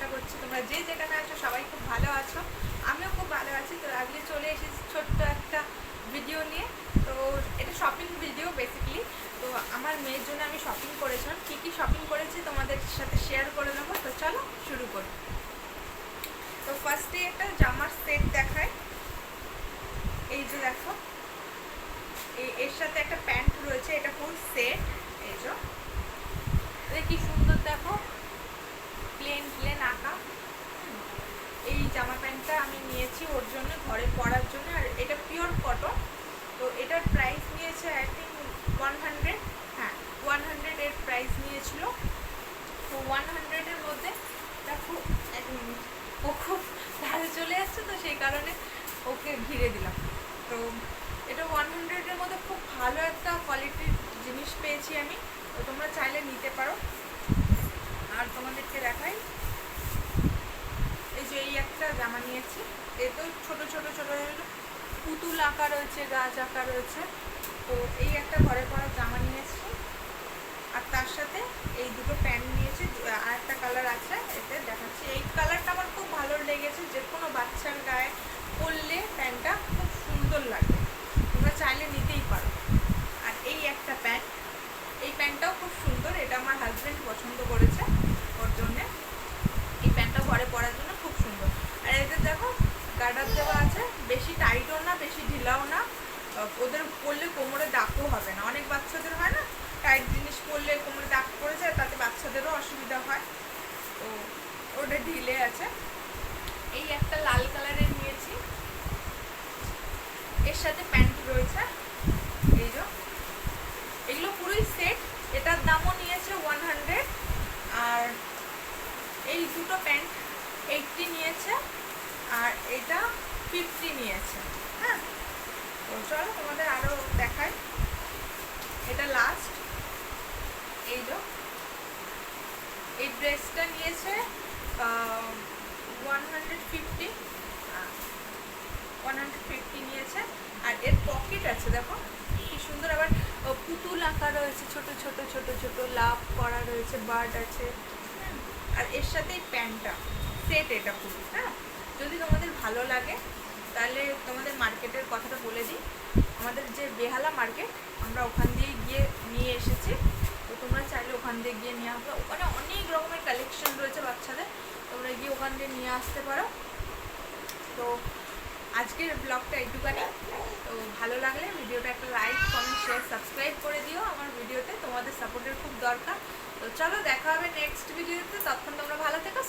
আশা করছি তোমরা যে যেখানে আছো সবাই খুব ভালো আছো। আমিও খুব ভালো আছি। তো আজকে চলে এসেছি ছোট্ট একটা ভিডিও নিয়ে। তো এটা শপিং ভিডিও বেসিক্যালি। তো আমার মেয়ের জন্য আমি শপিং করেছিলাম, কী কী শপিং করেছি তোমাদের সাথে শেয়ার করে নেবো। তো চলো শুরু করি। তো ফার্স্টে একটা জামার সেট দেখায়। এই যে দেখো, এর সাথে একটা প্যান্ট রয়েছে, এটা ফুল সেট। এই যে কি সুন্দর দেখো, প্লেন প্লেন আঁকা। এই জামা প্যান্টটা আমি নিয়েছি ওর জন্য, ঘরে পরার জন্য। আর এটা পিওর কটন। তো এটার প্রাইস নিয়েছে আই থিঙ্ক 100। হ্যাঁ, 100 এর প্রাইস নিয়েছিল। তো 100-এর মধ্যে দেখো, ও খুব তাড়াতাড়ি চলে আসছে, তো সেই কারণে ওকে ঘিরে দিলাম। তো এটা 100-এর মধ্যে খুব ভালো একটা কোয়ালিটির জিনিস পেয়েছি আমি। তো তোমরা চাইলে নিতে পারো। আর তোমাদেরকে দেখাই, এই যে এই একটা জামা নিয়েছি। এতেও ছোট ছোট ছোট পুতুল আঁকা রয়েছে, গাছ আঁকা রয়েছে। তো এই একটা ঘরে পরা জামা নিয়েছি। আর তার সাথে এই দুটো প্যান্ট নিয়েছি। আর একটা কালার আছে, এতে দেখাচ্ছি। এই কালারটা আমার খুব ভালো লেগেছে, যে কোনো বাচ্চার গায়ে পরলে প্যান্টটা খুব সুন্দর লাগবে। তোমরা চাইলে নিতেই পারো। আর এই একটা প্যান্ট, এই প্যান্টটাও খুব সুন্দর। এটা আমার হাজব্যান্ড পছন্দ করেছে ওর জন্যে। এই প্যান্টটা ঘরে পরার জন্য খুব সুন্দর। আর এদের দেখো গার্ডার দেওয়া আছে, বেশি টাইটও না বেশি ঢিলাও না। ওদের পরলে কোমরে দাগও হবে না। অনেক বাচ্চাদের হয় না, টাইট জিনিস পরলে কোমরে দাগ পড়ে যায়, তাতে বাচ্চাদেরও অসুবিধা হয়। তো ওটা ঢিলে আছে। এই একটা লাল কালারের নিয়েছি, এর সাথে প্যান্ট রয়েছে। এই যে এগুলো পুরোই সেট। এটার দামও নিয়েছে 100। আর এই দুটো প্যান্ট 80 নিয়েছে, আর এটা 50 নিয়েছে। হ্যাঁ, তো চলো তোমাদের আরও দেখাই। এটা লাস্ট। এই যে এই ড্রেসটা নিয়েছে 150 150 নিয়েছে। আর এর পকেট আছে, দেখো কি সুন্দর। আবার পুতুল আঁকা রয়েছে, ছোট ছোট ছোট ছোট লাভ করা রয়েছে, বার্ড আছে। আর এর সাথে এই প্যান্টটা সেট, এটা পুরো। হ্যাঁ, যদি তোমাদের ভালো লাগে তাহলে তোমাদের মার্কেটের কথাটা বলে দিই। আমাদের যে বেহালা মার্কেট, আমরা ওখান দিয়ে গিয়ে নিয়ে এসেছি। তো তোমরা চাইলে ওখান দিয়ে গিয়ে নিয়ে আসবে। ওখানে অনেক রকমের কালেকশন রয়েছে বাচ্চাদের, তোমরা গিয়ে ওখান দিয়ে নিয়ে আসতে পারো। তো আজকের ব্লগটা এইটুকানি। তো ভালো লাগলে ভিডিওটা একটা লাইক, কমেন্ট, শেয়ার, সাবস্ক্রাইব করে দিও আমার ভিডিওতে। তোমাদের সাপোর্টের খুব দরকার। তো চলো দেখা হবে নেক্সট ভিডিওতে। ততক্ষণ তোমরা ভালো থেকো,